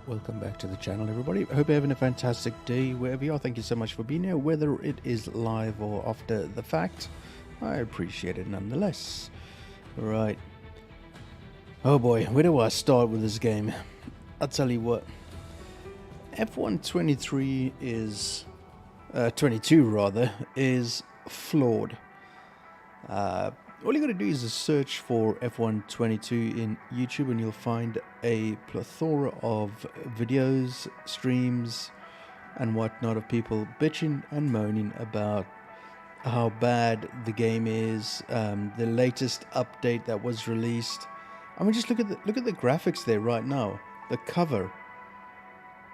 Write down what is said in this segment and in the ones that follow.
Welcome back to the channel, everybody. I hope you're having a fantastic day wherever you are. Thank you so much for being here, whether it is live or after the fact. I appreciate it nonetheless. Right. Oh boy, where do I start with this game? I'll tell you what. F123 is... 22 rather, is flawed. All you gotta do is a search for F122 in YouTube and you'll find a plethora of videos, streams, and whatnot of people bitching and moaning about how bad the game is, the latest update that was released. I mean, just look at the graphics there right now. The cover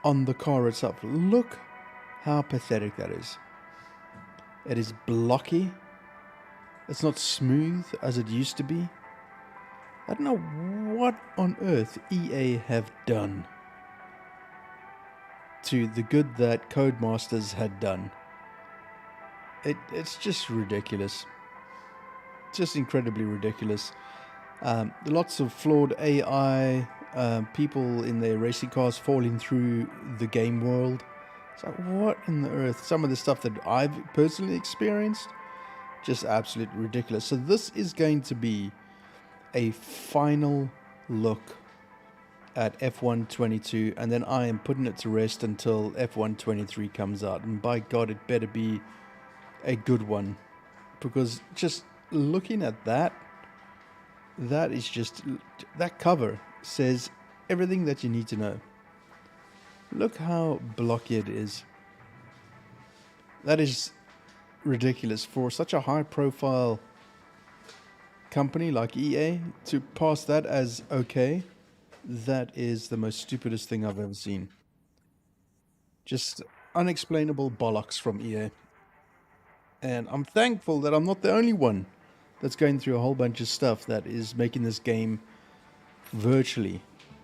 on the car itself. Look how pathetic that is. It is blocky. It's not smooth as it used to be. I don't know what on earth EA have done to the good that Codemasters had done. It's just ridiculous. Just incredibly ridiculous. Lots of flawed AI, people in their racing cars falling through the game world. It's like, what in the earth? Some of the stuff that I've personally experienced, just absolutely ridiculous. So this is going to be a final look at F122, and then I am putting it to rest until F123 comes out. And by God, it better be a good one, because just looking at that is just, that cover says everything that you need to know. Look how blocky it is. That is ridiculous for such a high profile company like EA to pass that as okay. That is the most stupidest thing I've ever seen. Just unexplainable bollocks from EA. And I'm thankful that I'm not the only one that's going through a whole bunch of stuff that is making this game virtually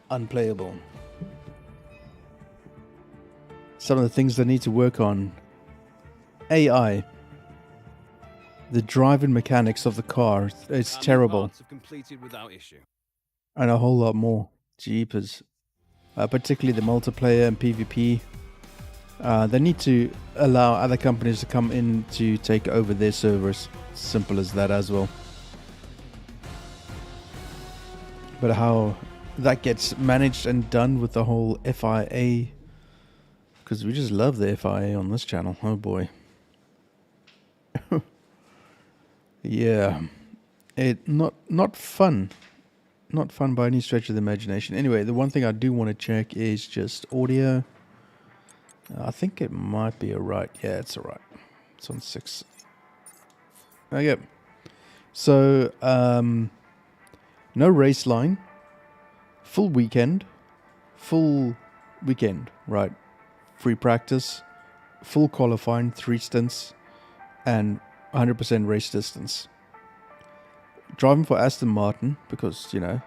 unplayable. Some of the things they need to work on: AI, the driving mechanics of the car, it's terrible, and a whole lot more. Jeepers. Particularly the multiplayer and PvP. They need to allow other companies to come in to take over their servers. Simple as that as well. But how that gets managed and done with the whole FIA, because we just love the FIA on this channel. Oh boy. Yeah. Not fun. Not fun by any stretch of the imagination. Anyway, the one thing I do want to check is just audio. I think it might be alright. Yeah, it's alright. It's on 6. Okay. So, no race line. Full weekend, right? Free practice, full qualifying, 3 stints, and 100% race distance. Driving for Aston Martin, because, you know,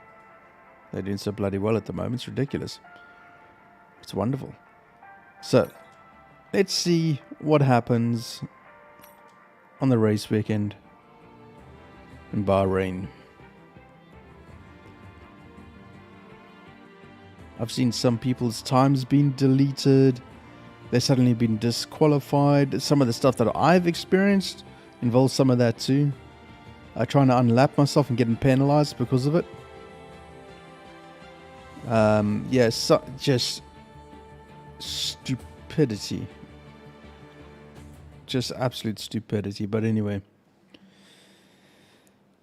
they're doing so bloody well at the moment. It's ridiculous. It's wonderful. So, let's see what happens on the race weekend in Bahrain. I've seen some people's times being deleted. They've suddenly been disqualified. Some of the stuff that I've experienced involves some of that too. Trying to unlap myself and getting penalized because of it. Yeah, just stupidity. Just absolute stupidity. But anyway.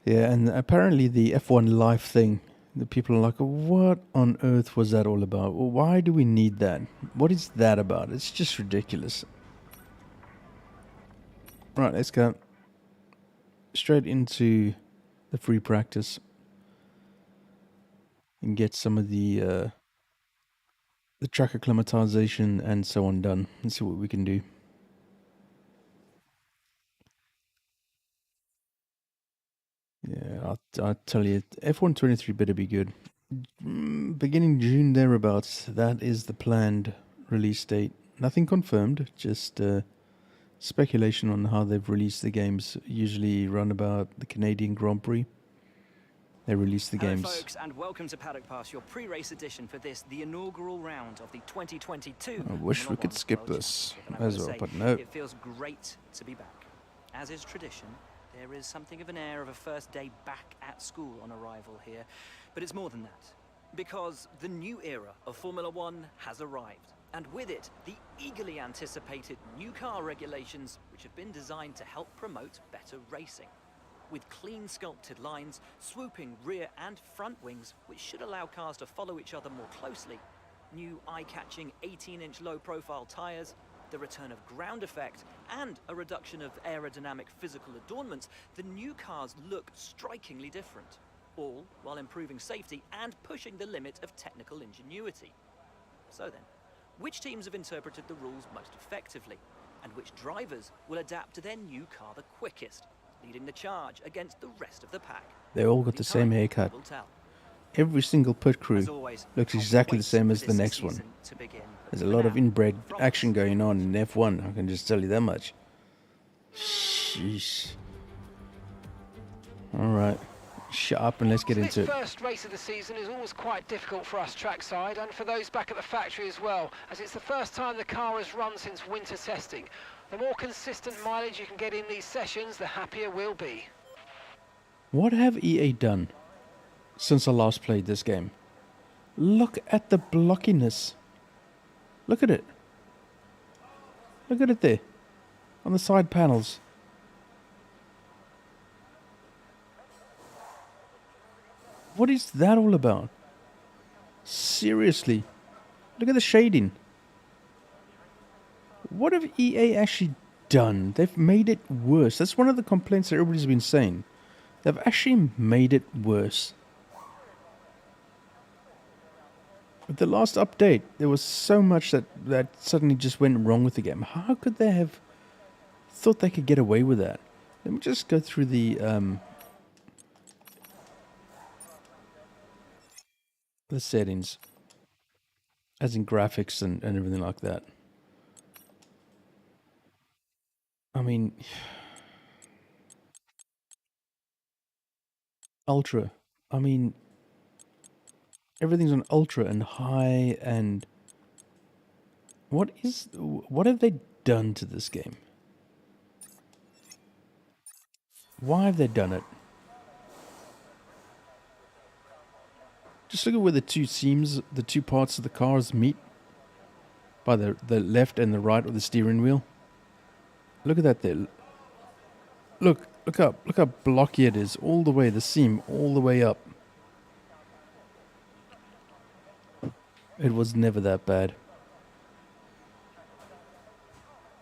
Yeah, and apparently the F1 Live thing, the people are like, what on earth was that all about? Well, why do we need that? What is that about? It's just ridiculous. Right, let's go straight into the free practice and get some of the track acclimatization and so on done. Let's see what we can do. Yeah, I'll tell you, F123 better be good. Beginning June thereabouts, that is the planned release date. Nothing confirmed, just speculation on how they've released the games, usually run about the Canadian Grand Prix. they release the Hello games. folks, and welcome to Paddock Pass, your pre-race edition for this, the inaugural round of the 2022. I wish we could skip this as well, but no. It feels great to be back. As is tradition, there is something of an air of a first day back at school on arrival here, but it's more than that. Because the new era of Formula One has arrived, and with it, the eagerly anticipated new car regulations, which have been designed to help promote better racing. With clean sculpted lines, swooping rear and front wings, which should allow cars to follow each other more closely, new eye-catching 18-inch low-profile tyres, the return of ground effect, and a reduction of aerodynamic physical adornments, the new cars look strikingly different, all while improving safety and pushing the limit of technical ingenuity. So then, which teams have interpreted the rules most effectively, and which drivers will adapt to their new car the quickest, leading the charge against the rest of the pack? They all got the same haircut. Every single pit crew looks exactly the same as the next one. There's a lot of inbred action going on in F1, I can just tell you that much. Sheesh. Alright, shut up and let's get into it. This first race of the season is always quite difficult for us trackside and for those back at the factory as well, as it's the first time the car has run since winter testing. The more consistent mileage you can get in these sessions, the happier we'll be. What have EA done since I last played this game? Look at the blockiness. Look at it. Look at it there. On the side panels. What is that all about? Seriously. Look at the shading. What have EA actually done? They've made it worse. That's one of the complaints that everybody's been saying. They've actually made it worse. With the last update, there was so much that suddenly just went wrong with the game. How could they have thought they could get away with that? Let me just go through the settings. As in graphics and everything like that. I mean, ultra. I mean, everything's on ultra and high and what have they done to this game? Why have they done it? Just look at where the two seams, the two parts of the cars meet by the left and the right of the steering wheel. Look at that there. Look how blocky it is all the way, the seam all the way up. It was never that bad.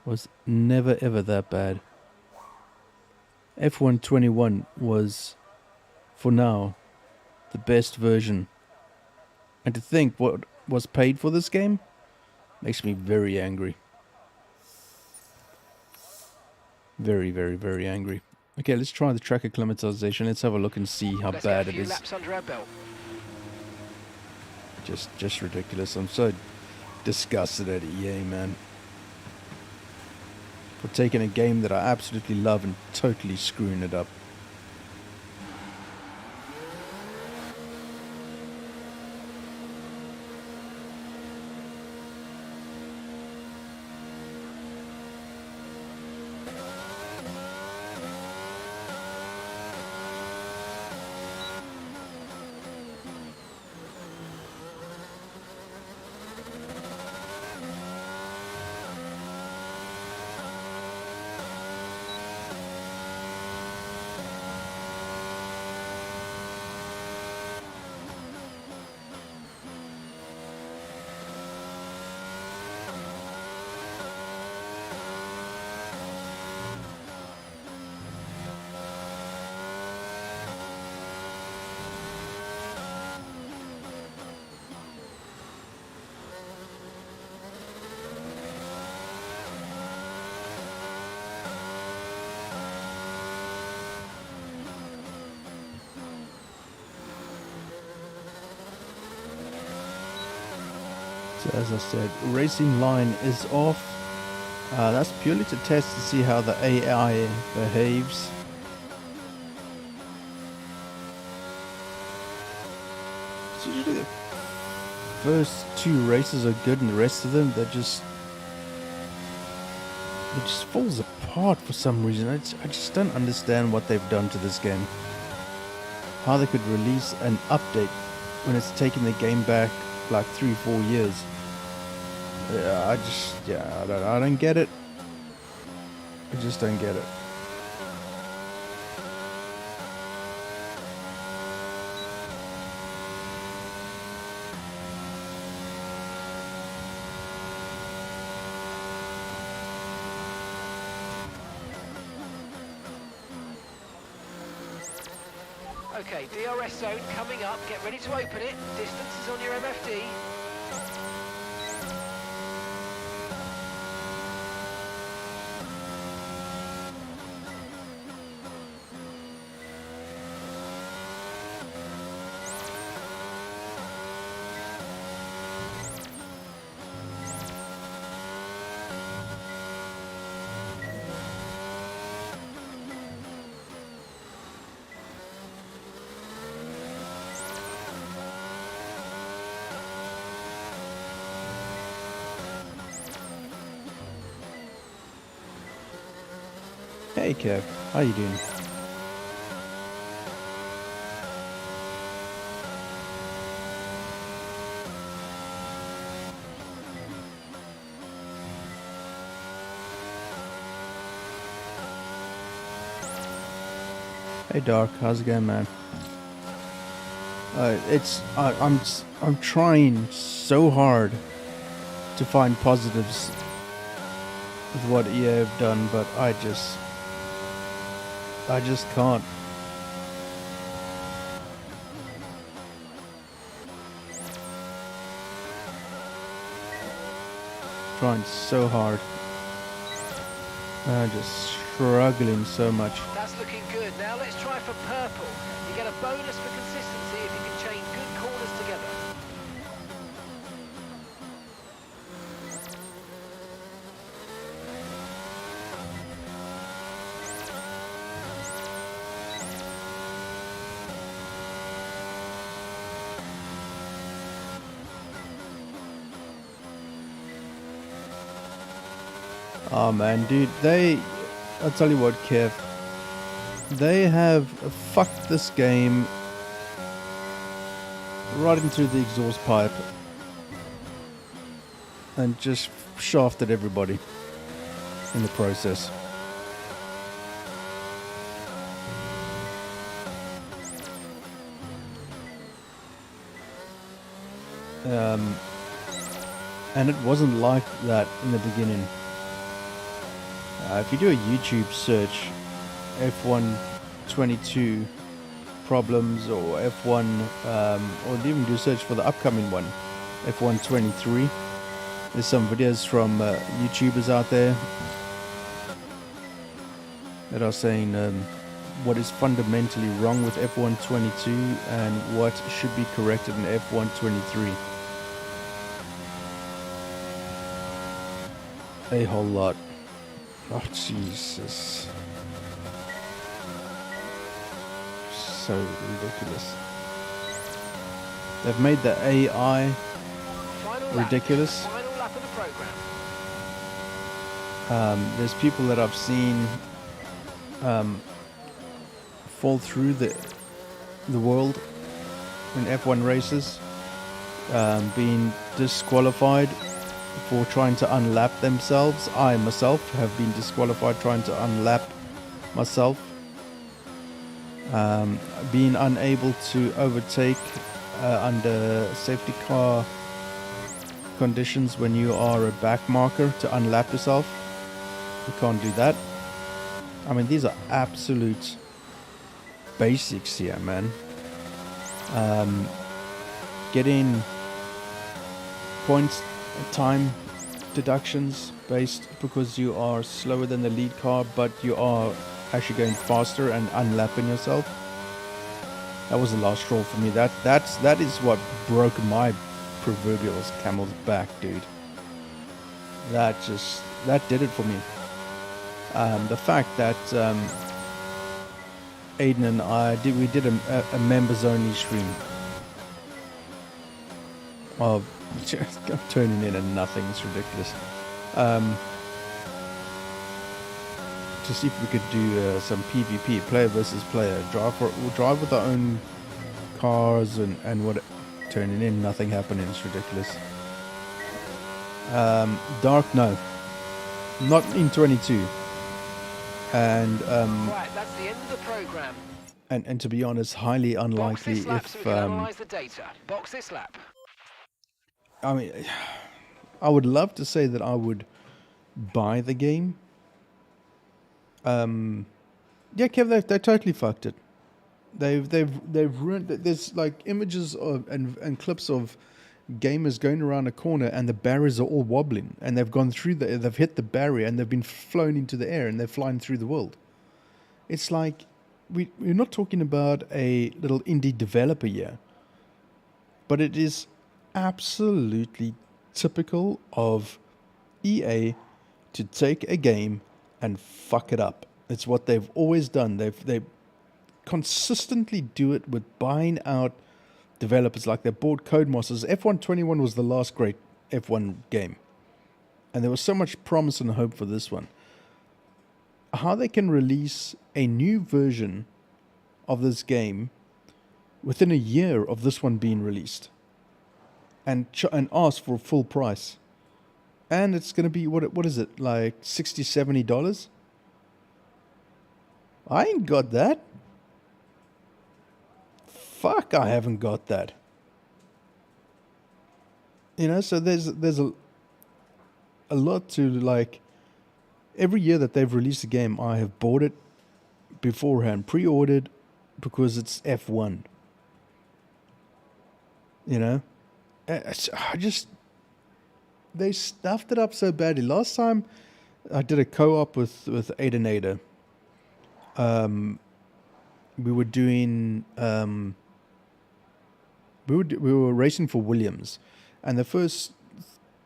Was never ever that bad. F121 was, for now, the best version. And to think what was paid for this game makes me very angry. Very, very, very angry. Okay, let's try the track acclimatization. Let's have a look and see how bad it is. Laps under our belt. Just ridiculous. I'm so disgusted at EA, man. For taking a game that I absolutely love and totally screwing it up. So as I said, racing line is off. That's purely to test to see how the AI behaves. It's usually the first 2 races are good, and the rest of them, it just falls apart for some reason. I just don't understand what they've done to this game. How they could release an update when it's taken the game back like 3-4 years. I don't get it. I just don't get it. Okay, DRS zone coming up. Get ready to open it. Distance is on your MFD. Hey Kev, how you doing? Hey Dark, how's it going, man? I'm trying so hard to find positives with what EA have done, but I just can't. Trying so hard. I'm just struggling so much. That's looking good. Now let's try for purple. You get a bonus for consistency if you can chain good corners together. Oh man, dude, I'll tell you what, Kev, they have fucked this game right into the exhaust pipe and just shafted everybody in the process. And it wasn't like that in the beginning. If you do a YouTube search, F122 problems, or F1, or even do a search for the upcoming one, F123, there's some videos from YouTubers out there that are saying what is fundamentally wrong with F122 and what should be corrected in F123. A whole lot. Oh, Jesus. So ridiculous. They've made the AI ridiculous. Final lap of the program. There's people that I've seen fall through the world in F1 races, being disqualified for trying to unlap themselves. I myself have been disqualified trying to unlap myself. Being unable to overtake under safety car conditions when you are a back marker to unlap yourself. You can't do that. I mean, these are absolute basics here, man. Getting points, time deductions based because you are slower than the lead car, but you are actually going faster and unlapping yourself. That was the last straw for me. That is what broke my proverbial camel's back, dude. That did it for me. The fact that Aiden and I did a members only stream of turning in and nothing. It's ridiculous. To see if we could do some PvP, player versus player. We'll drive with our own cars and what. Turning in, nothing happening. It's ridiculous. Dark, no, not in 22. And right, that's the end of the program. And to be honest, highly unlikely. Box this lap If so we can analyze the data. Box this lap. I mean, I would love to say that I would buy the game. Yeah, Kev, they totally fucked it. They've ruined. There's like images of and clips of gamers going around a corner and the barriers are all wobbling, and they've gone through they've hit the barrier and they've been flown into the air and they're flying through the world. It's like we're not talking about a little indie developer here, but it is absolutely typical of EA to take a game and fuck it up. It's what they've always done. They consistently do it with buying out developers. Like they bought Codemasters. F121 was the last great F1 game, and there was so much promise and hope for this one. How they can release a new version of this game within a year of this one being released and ask for full price, and it's going to be what is it, like $60-$70? I ain't got that. Fuck, I haven't got that. You know, so there's a lot to, like, every year that they've released a game, I have bought it beforehand, pre-ordered, because it's F1. You know? They stuffed it up so badly. Last time I did a co-op with Ada. We were doing... we were racing for Williams, and the first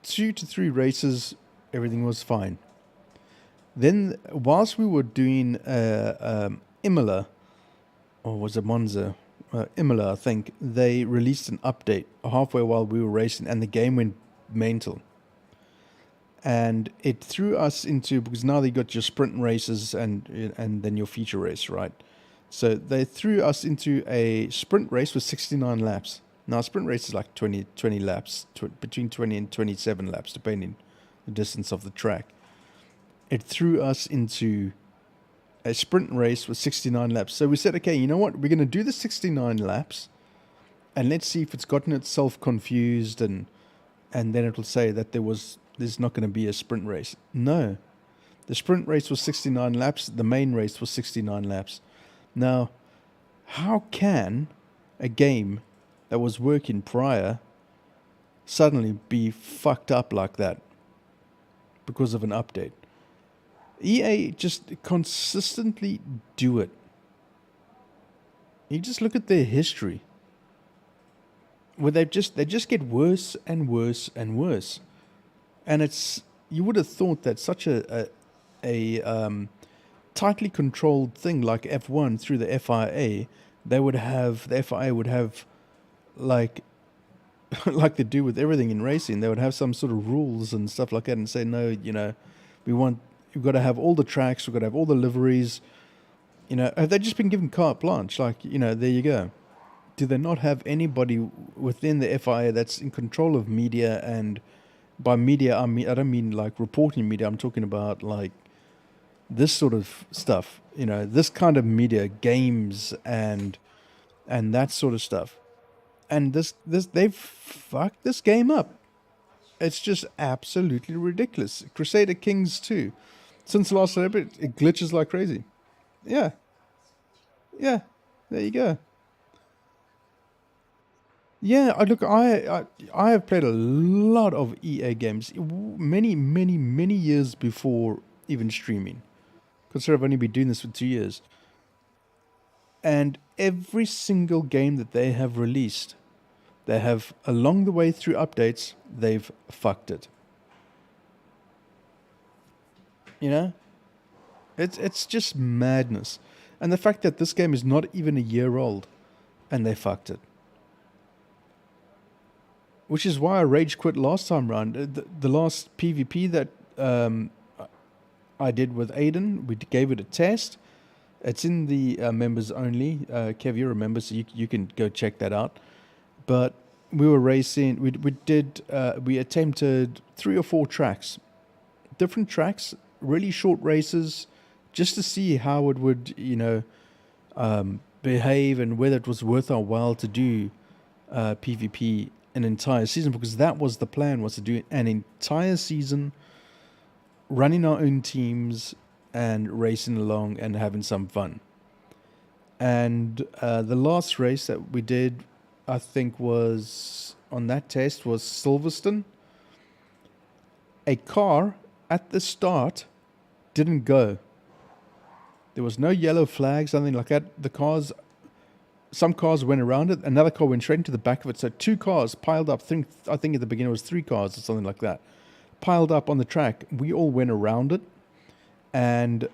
2 to 3 races, everything was fine. Then, whilst we were doing Imola, or was it Monza? Imola, I think, they released an update halfway while we were racing, and the game went mental. And it threw us into, because now they got your sprint races and then your feature race, right? So they threw us into a sprint race with 69 laps. Now, a sprint race is like 20 laps, between 20 and 27 laps, depending the distance of the track. It threw us into a sprint race with 69 laps. So we said, okay, you know what? We're going to do the 69 laps, and let's see if it's gotten itself confused, and then it will say that there's not going to be a sprint race. No. The sprint race was 69 laps. The main race was 69 laps. Now, how can a game that was working prior suddenly be fucked up like that because of an update? EA just consistently do it. You just look at their history, where they just get worse and worse and worse. And you would have thought that such a tightly controlled thing like F1 through the FIA, the FIA would have like they do with everything in racing, they would have some sort of rules and stuff like that, and say, no, you know, we've got to have all the tracks, we've got to have all the liveries. You know, have they just been given carte blanche? Like, you know, there you go. Do they not have anybody within the FIA that's in control of media? And by media, I don't mean like reporting media. I'm talking about like this sort of stuff. You know, this kind of media, games and that sort of stuff. And they've fucked this game up. It's just absolutely ridiculous. Crusader Kings 2. Since the last update, it glitches like crazy. Yeah. Yeah. There you go. Yeah, I have played a lot of EA games, many years before even streaming. Consider I've only been doing this for 2 years. And every single game that they have released, they have, along the way through updates, they've fucked it. You know? It's just madness. And the fact that this game is not even a year old, and they fucked it. which is why I rage quit last time round. The last PvP that I did with Aiden, we gave it a test. It's in the members only. Kev, you're a member, so you can go check that out. But we were racing. We attempted 3 or 4 tracks, different tracks, really short races, just to see how it would, behave and whether it was worth our while to do PvP an entire season, because that was the plan, was to do an entire season running our own teams and racing along and having some fun. And the last race that we did, I think, was on that test was Silverstone. A car at the start didn't go. There was no yellow flags, nothing like that. Some cars went around it. Another car went straight into the back of it. So 2 cars piled up. I think at the beginning it was 3 cars or something like that, piled up on the track. We all went around it, and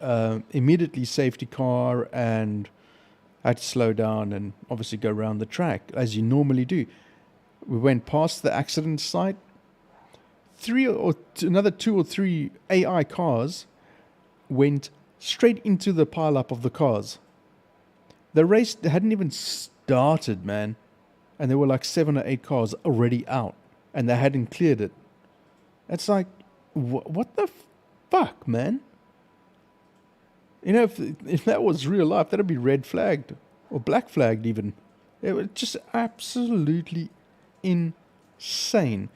immediately safety car, and had to slow down and obviously go around the track as you normally do. We went past the accident site. Another 2 or 3 AI cars went straight into the pile-up of the cars. The race hadn't even started, man. And there were like 7 or 8 cars already out, and they hadn't cleared it. It's like, what the fuck, man? If that was real life, that'd be red flagged or black flagged even. It was just absolutely insane.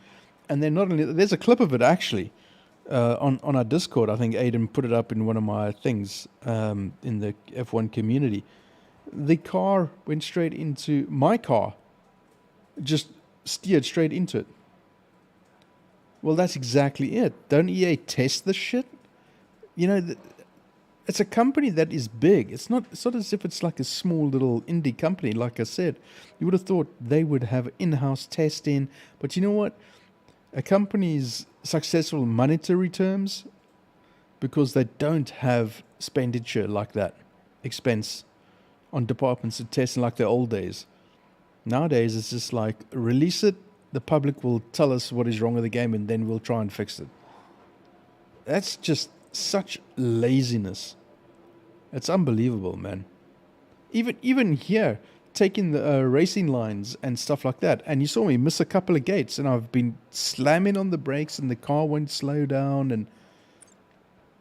And then not only, there's a clip of it actually on our Discord. I think Aiden put it up in one of my things in the F1 community. The car went straight into my car, just steered straight into it. Well, that's exactly it. Don't EA test this shit? It's a company that is big. It's not as if it's like a small little indie company. Like I said, you would have thought they would have in-house testing. But you know what? A company's successful in monetary terms because they don't have expenditure like that, expense on departments of testing like the old days. Nowadays, it's just like, release it, the public will tell us what is wrong with the game, and then we'll try and fix it. That's just such laziness. It's unbelievable, man. Even here, taking the racing lines and stuff like that, and you saw me miss a couple of gates, and I've been slamming on the brakes, and the car won't slow down, and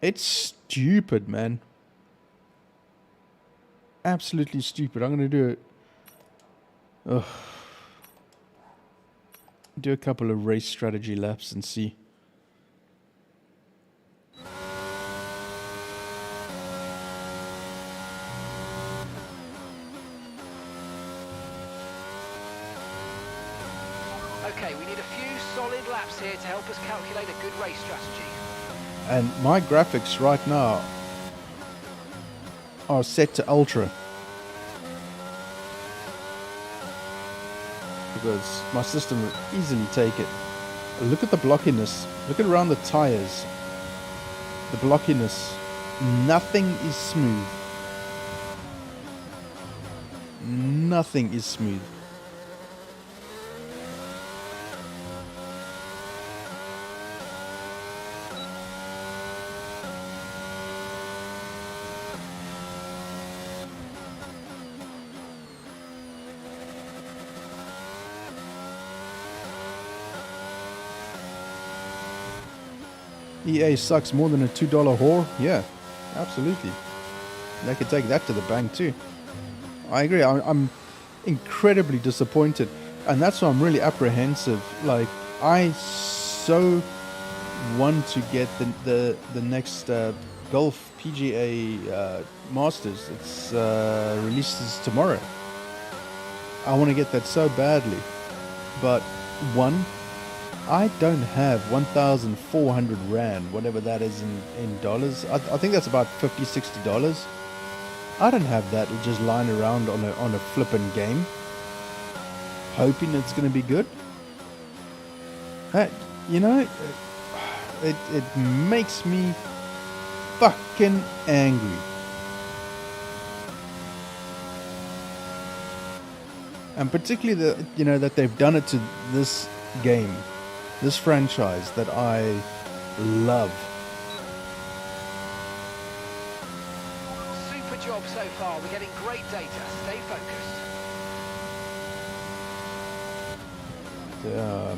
it's stupid, man. Absolutely stupid. I'm going to do a couple of race strategy laps and see. Okay, we need a few solid laps here to help us calculate a good race strategy. And my graphics right now are set to ultra, because my system will easily take it. Look at the blockiness. Look at around the tires. The blockiness. Nothing is smooth. Nothing is smooth. EA sucks more than a $2 whore? Yeah, absolutely. They could take that to the bank too. I agree. I'm incredibly disappointed, and that's why I'm really apprehensive. Like, I so want to get the next Golf PGA Masters. It's releases tomorrow. I want to get that so badly, but I don't have 1,400 Rand, whatever that is in dollars. I think that's about $50, $60. I don't have that just lying around on a flippin' game, hoping it's going to be good. It makes me fucking angry. And particularly that they've done it to this game, this franchise that I love. Super job so far. We're getting great data. Stay focused.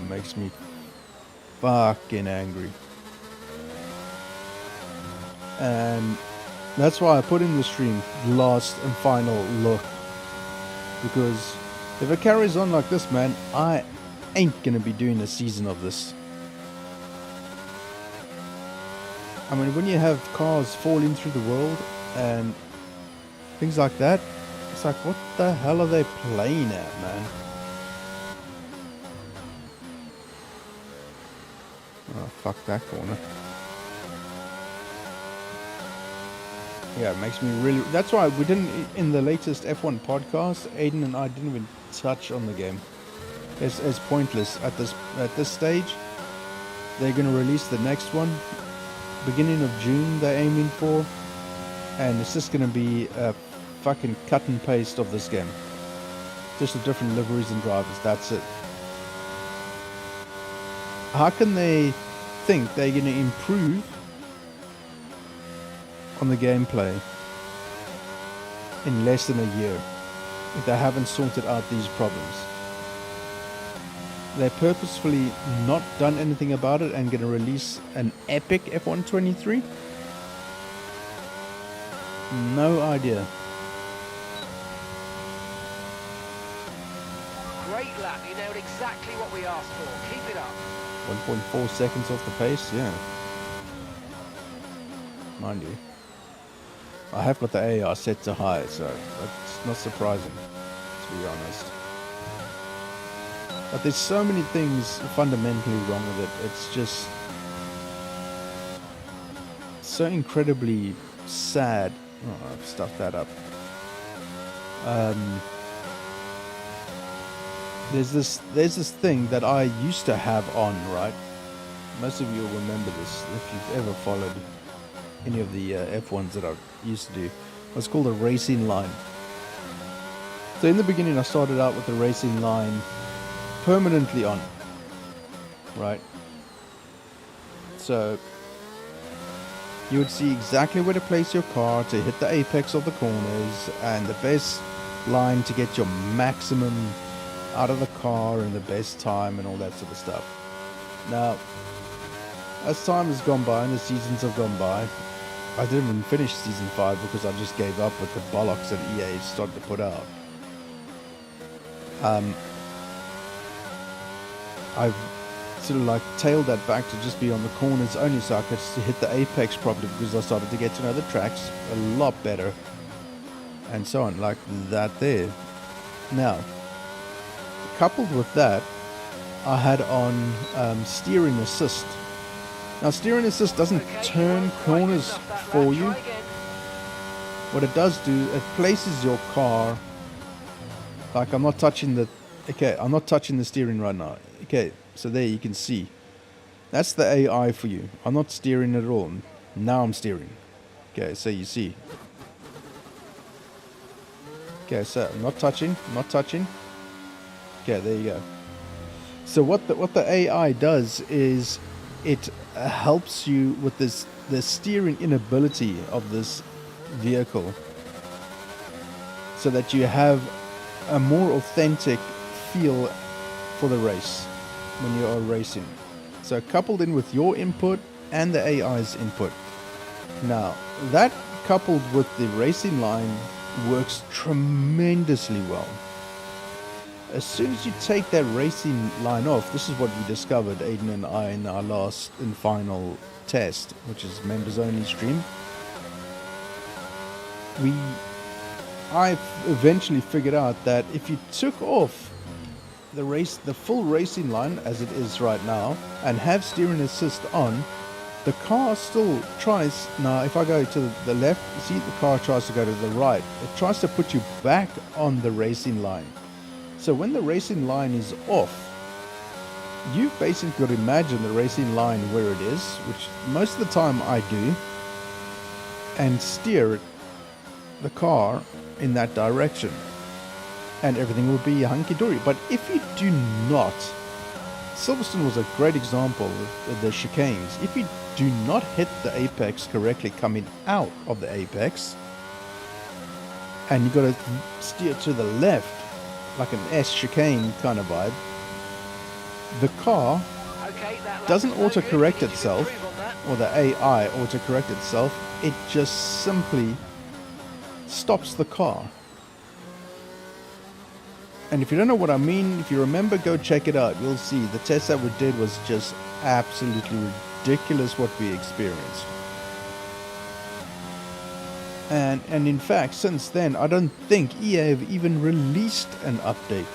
Makes me fucking angry. And that's why I put in the stream last and final look. Because if it carries on like this, man, I ain't gonna be doing a season of this. I mean, when you have cars falling through the world and things like that, it's like, what the hell are they playing at, man? Oh, fuck that corner. Yeah, it makes me really... That's why we didn't... In the latest F1 podcast, Aiden and I didn't even touch on the game. It's pointless at this stage. They're going to release the next one. Beginning of June, they're aiming for. And it's just going to be a fucking cut and paste of this game. Just the different liveries and drivers. That's it. How can they think they're going to improve on the gameplay in less than a year if they haven't sorted out these problems? They're purposefully not done anything about it and going to release an epic F123? No idea. Great lap. You nailed exactly what we asked for. Keep it up. 1.4 seconds off the pace, yeah. Mind you, I have got the AR set to high, so that's not surprising, to be honest. But there's so many things fundamentally wrong with it. It's just so incredibly sad. Oh, I've stuffed that up. There's this thing that I used to have on, right? Most of you will remember this if you've ever followed any of the F1s that I used to do. It's called a racing line. So in the beginning I started out with the racing line permanently on, right? So you would see exactly where to place your car to hit the apex of the corners and the best line to get your maximum out of the car and the best time and all that sort of stuff. Now, as time has gone by and the seasons have gone by, I didn't even finish season 5 because I just gave up with the bollocks that EA started to put out. I've sort of like tailed that back to just be on the corners only so I could hit the apex properly because I started to get to know the tracks a lot better and so on, like that there. Now, coupled with that, I had on steering assist. Now, steering assist doesn't turn corners for you. What it does do, it places your car, like I'm not touching the, okay, I'm not touching the steering right now. Okay, so there you can see. That's the AI for you. I'm not steering at all. Now I'm steering. Okay, so you see. Okay, so I'm not touching, not touching. Okay, there you go. So what the AI does is it helps you with the steering inability of this vehicle, so that you have a more authentic feel for the race when you are racing. So coupled in with your input and the AI's input. Now that coupled with the racing line works tremendously well. As soon as you take that racing line off, this is what we discovered, Aiden and I, in our last and final test, which is members only stream. I eventually figured out that if you took off the full racing line as it is right now and have steering assist on, the car still tries. Now if I go to the left, you see the car tries to go to the right. It tries to put you back on the racing line. So when the racing line is off, you've basically got to imagine the racing line where it is, which most of the time I do, and steer the car in that direction, and everything will be hunky-dory. But if you do not Silverstone was a great example of the chicanes. If you do not hit the apex correctly coming out of the apex, and you got to steer to the left, like an S chicane kind of vibe, the car doesn't auto-correct itself, or the AI auto-correct itself, it just simply stops the car. And if you don't know what I mean, if you remember, go check it out. You'll see the test that we did was just absolutely ridiculous what we experienced. And in fact, since then, I don't think EA have even released an update.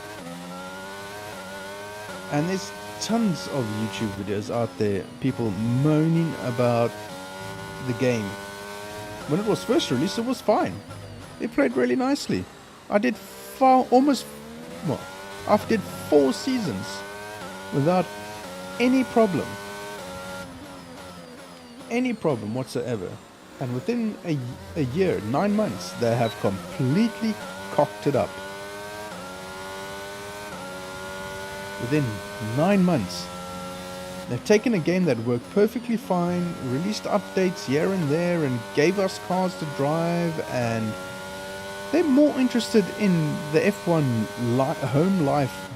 And there's tons of YouTube videos out there, people moaning about the game. When it was first released, it was fine. It played really nicely. I did I did 4 seasons without any problem whatsoever. And within a year, 9 months, they have completely cocked it up. Within 9 months, they've taken a game that worked perfectly fine, released updates here and there, and gave us cars to drive, and they're more interested in the F1 home life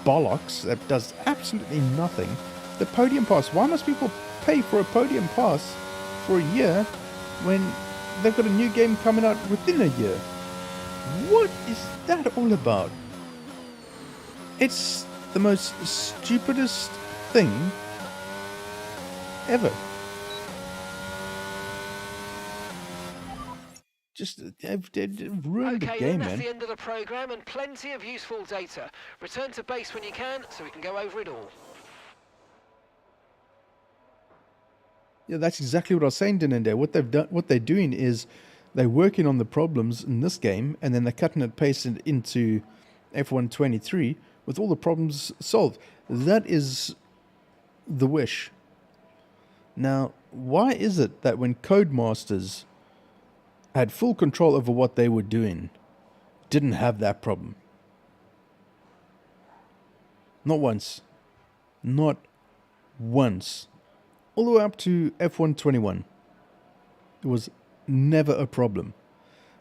bollocks that does absolutely nothing. The podium pass. Why must people pay for a podium pass for a year when they've got a new game coming out within a year? What is that all about? It's the most stupidest thing ever. Just they've ruined the game, that's man. the end of the program, and plenty of useful data. Return to base when you can, so we can go over it all. Yeah, that's exactly what I was saying, Dinende. What they're doing is they're working on the problems in this game, and then they're cutting and pasting it into F123 with all the problems solved. That is the wish. Now, why is it that when Codemasters had full control over what they were doing, didn't have that problem? Not once. Not once. All the way up to F121. It was never a problem.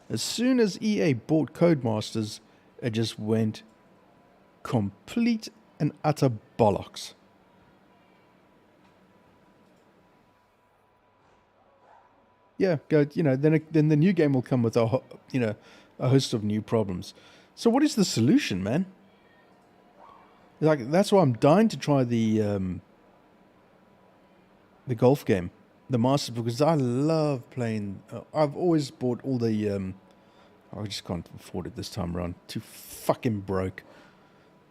As soon as EA bought Codemasters, it just went complete and utter bollocks. Yeah, go. Then the new game will come with a host of new problems. So what is the solution, man? Like, that's why I'm dying to try the golf game, the Masters, because I love playing. I've always bought all the. I just can't afford it this time around. Too fucking broke.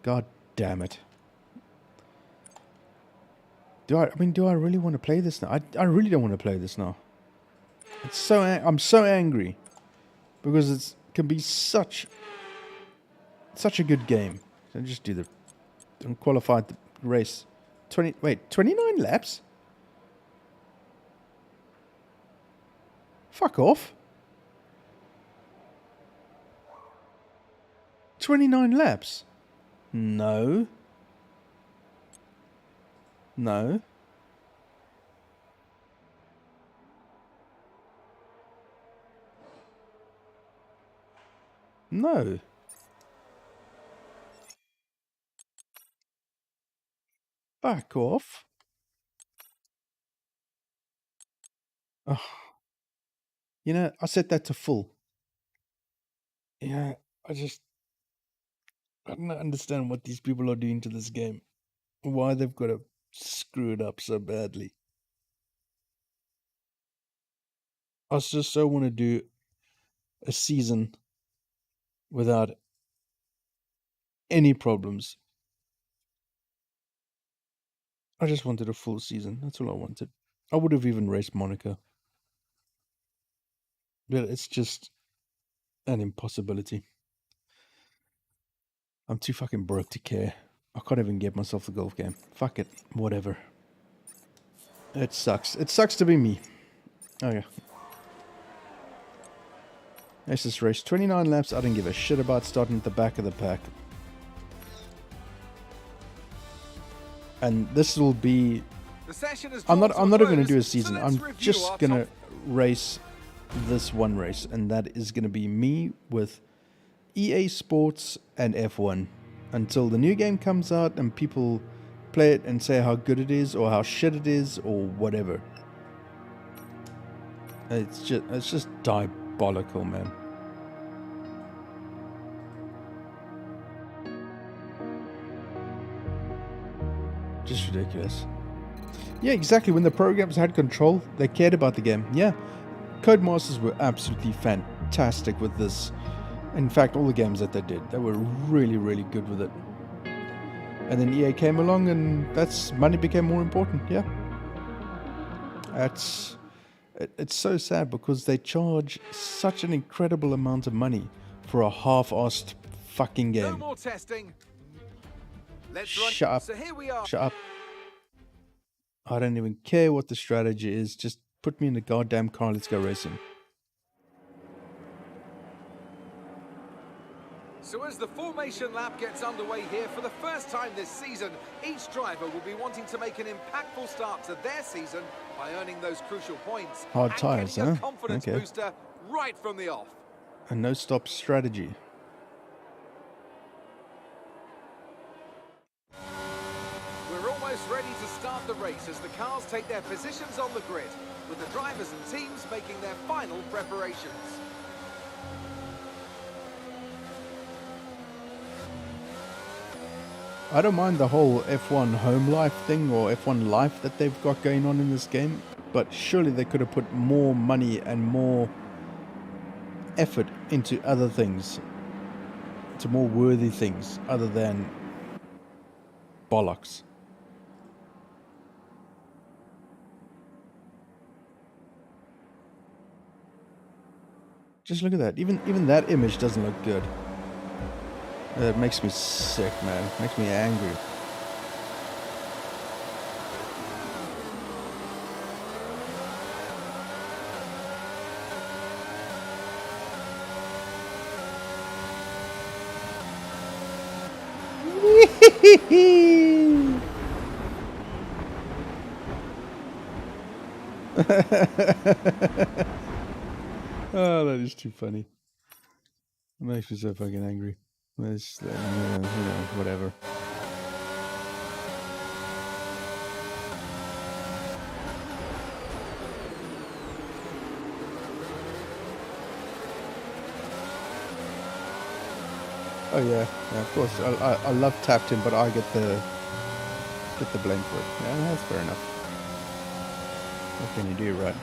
God damn it. Do I really want to play this now? I really don't want to play this now. I'm so angry because it can be such a good game. So just do the unqualified race. 29 laps? Fuck off. 29 laps? No. No. No. Back off. Oh. I set that to full. Yeah, I don't understand what these people are doing to this game. Why they've got to screw it up so badly. I just so want to do a season without any problems. I just wanted a full season. That's all I wanted. I would have even raced Monaco. But it's just an impossibility. I'm too fucking broke to care. I can't even get myself the golf game. Fuck it. Whatever. It sucks. It sucks to be me. Okay. Let's just race 29 laps. I don't give a shit about starting at the back of the pack. and this will be. The session is I'm not drawn to going to close, do a so season. let's I'm review just our going to top- race this one race, and that is going to be me with EA Sports and F1 until the new game comes out and people play it and say how good it is or how shit it is or whatever. It's just diabolical, man. Just ridiculous. Yeah, exactly. When the programs had control, they cared about the game. Yeah, Codemasters were absolutely fantastic with this. In fact, all the games that they did, they were really, really good with it. And then EA came along, and money became more important. Yeah, it's so sad because they charge such an incredible amount of money for a half-assed fucking game. No more testing. Let's Shut run. up. So here we are. Shut up. I don't even care what the strategy is. Just put me in the goddamn car. Let's go racing. So as the formation lap gets underway here for the first time this season, each driver will be wanting to make an impactful start to their season by earning those crucial points. Hard and tires, getting a huh? confidence Okay. booster right from the off. A no-stop strategy. We're almost ready to start the race as the cars take their positions on the grid, with the drivers and teams making their final preparations. I don't mind the whole F1 home life thing or F1 life that they've got going on in this game, but surely they could have put more money and more effort into other things, to more worthy things other than bollocks. Just look at that. Even that image doesn't look good. It makes me sick, man. It makes me angry. Oh, that is too funny. It makes me so fucking angry. It's, whatever. Oh yeah, of course. I love tapped him, but I get the blame for it. Yeah, that's fair enough. What can you do, right?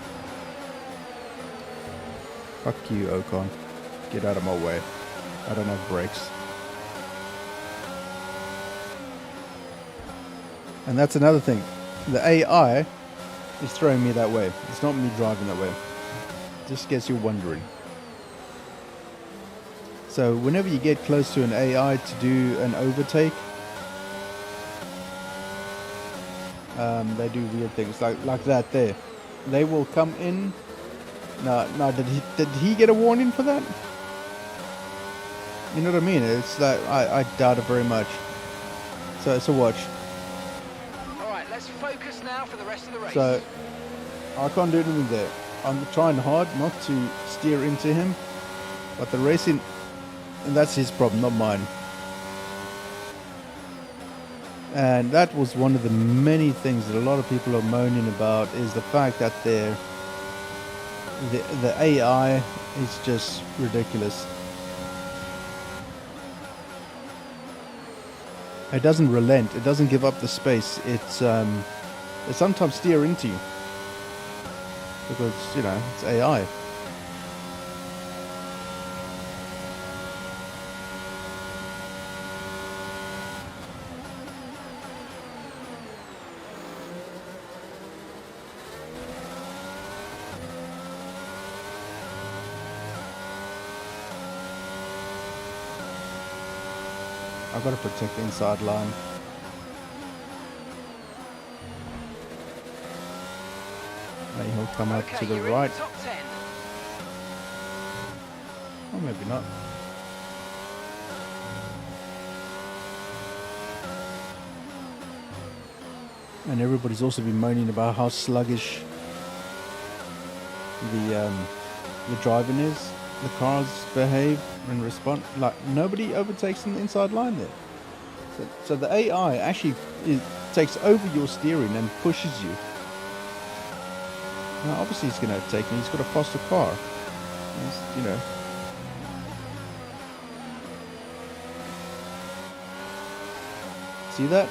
Fuck you, Ocon. Get out of my way. I don't have brakes. And that's another thing. The AI is throwing me that way. It's not me driving that way. Just in case you're wondering. So whenever you get close to an AI to do an overtake, they do weird things like that there. They will come in. No, did he get a warning for that? You know what I mean? It's like I doubt it very much. So watch. All right, let's focus now for the rest of the race. So I can't do anything there. I'm trying hard not to steer into him, but the racing, and that's his problem, not mine. And that was one of the many things that a lot of people are moaning about, is the fact that the AI is just ridiculous. It doesn't relent. It doesn't give up the space. It sometimes steer into you because it's AI. I've got to protect the inside line. Maybe he'll come up to the right. Top 10. Or maybe not. And everybody's also been moaning about how sluggish the driving is. The cars behave and respond. Like, nobody overtakes in the inside line there. So the AI actually takes over your steering and pushes you. Now, obviously he's going to overtake me. He's got a faster car. You know. See that?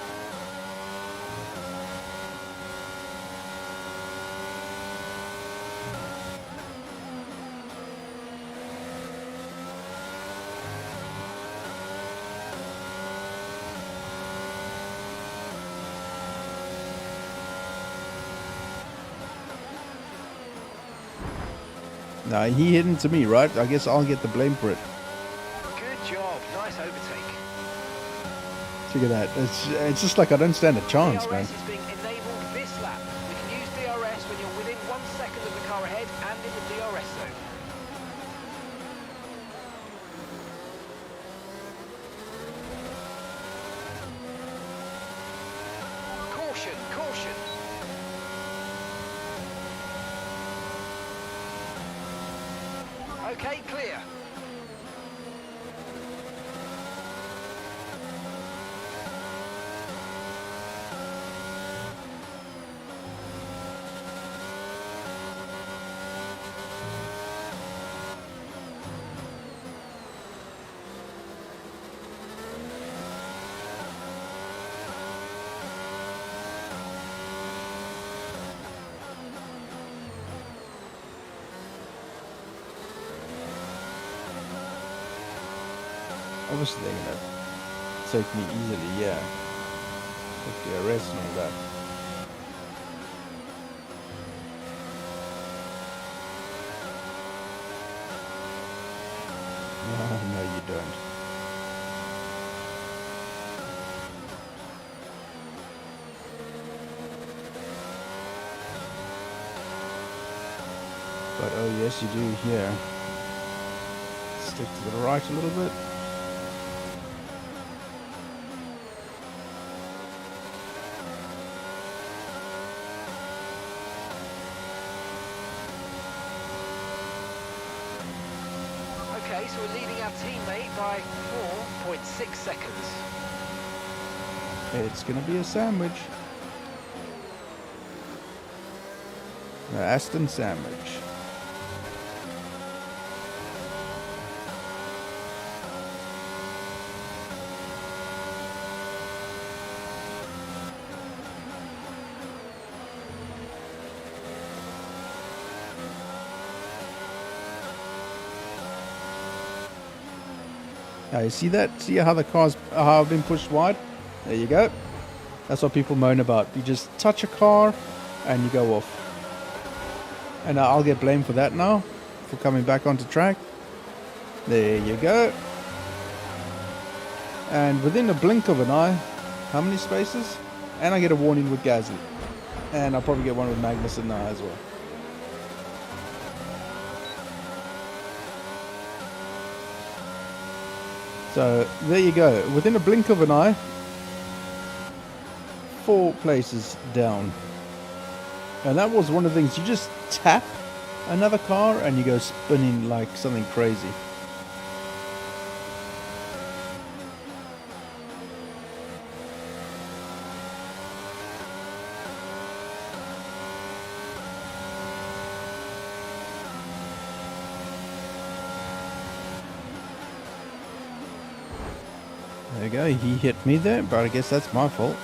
No, he hit into me, right? I guess I'll get the blame for it. Good job. Nice overtake. Look at that. It's just like I don't stand a chance, man. DRS is being enabled this lap. We can use DRS when you're within 1 second of the car ahead and in the DRS zone. Caution, caution. Okay, clear. Obviously they're gonna take me easily, yeah. Take the arrest and all that. No, you don't. But oh yes, you do here. Stick to the right a little bit. Okay, so we're leading our teammate by 4.6 seconds. It's gonna be a sandwich. The Aston sandwich. Now you see that? See how the cars have been pushed wide? There you go. That's what people moan about. You just touch a car and you go off. And I'll get blamed for that now, for coming back onto track. There you go. And within a blink of an eye, how many spaces? And I get a warning with Gasly. And I'll probably get one with Magnussen now as well. So there you go. Within a blink of an eye, 4 places down. And that was one of the things. You just tap another car and you go spinning like something crazy. There you go, he hit me there, but I guess that's my fault.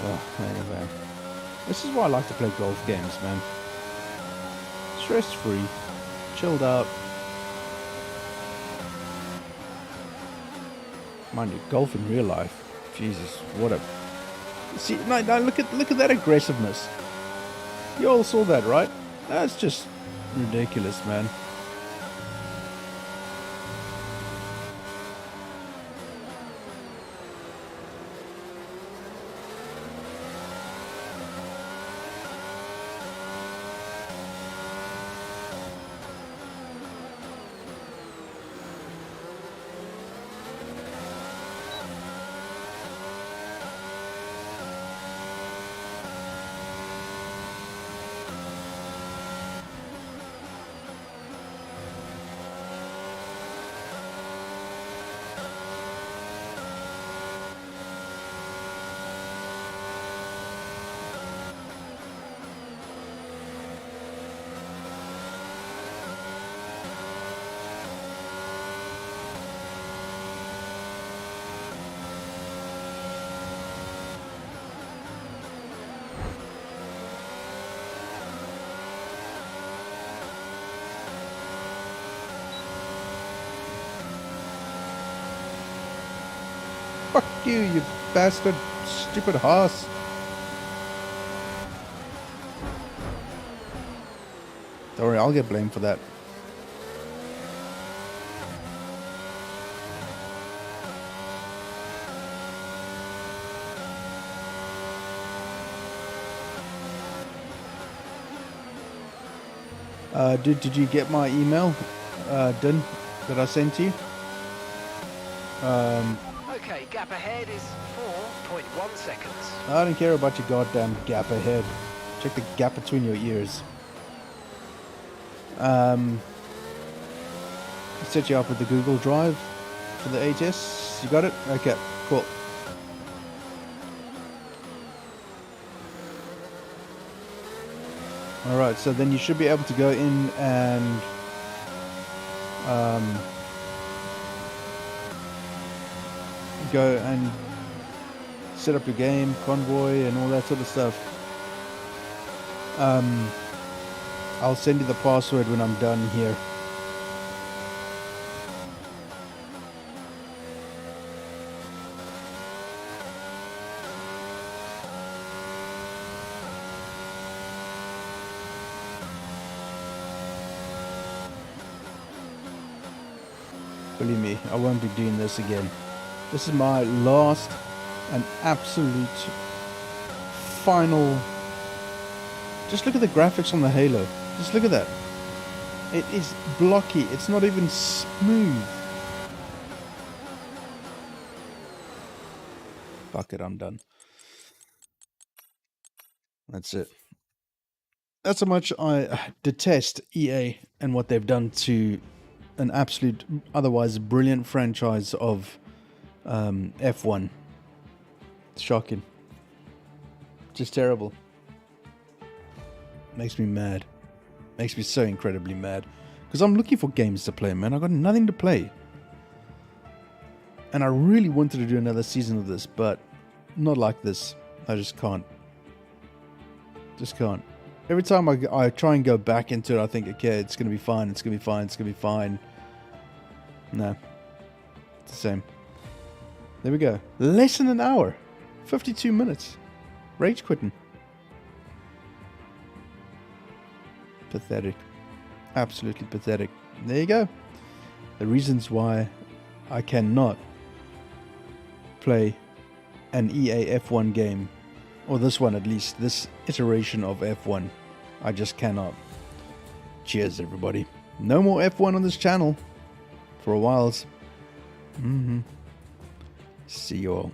Oh, anyway. This is why I like to play golf games, man. Stress-free, chilled out. Mind you, golf in real life. Jesus, what a... See, no, look at that aggressiveness. You all saw that, right? That's just ridiculous, man. Fuck you, you bastard, stupid horse. Don't worry, I'll get blamed for that. Did you get my email, Din, that I sent you? Okay, gap ahead is 4.1 seconds. I don't care about your goddamn gap ahead. Check the gap between your ears. Set you up with the Google Drive for the HS. You got it? Okay, cool. Alright, so then you should be able to go in and go and set up your game, Convoy and all that sort of stuff. I'll send you the password when I'm done here. Believe me, I won't be doing this again. This is my last and absolute final. Just look at the graphics on the Halo. Just look at that. It is blocky. It's not even smooth. Fuck it, I'm done. That's it. That's how much I detest EA and what they've done to an absolute, otherwise brilliant franchise of F1. It's shocking. Just terrible. Makes me mad. Makes me so incredibly mad. Because I'm looking for games to play, man. I've got nothing to play. And I really wanted to do another season of this, but not like this. I just can't. Just can't. Every time I try and go back into it, I think, okay, it's going to be fine, it's going to be fine, it's going to be fine. No. It's the same. There we go. Less than an hour. 52 minutes. Rage quitting. Pathetic. Absolutely pathetic. There you go. The reasons why I cannot play an EA F1 game. Or this one at least. This iteration of F1. I just cannot. Cheers, everybody. No more F1 on this channel. For a while. See you all.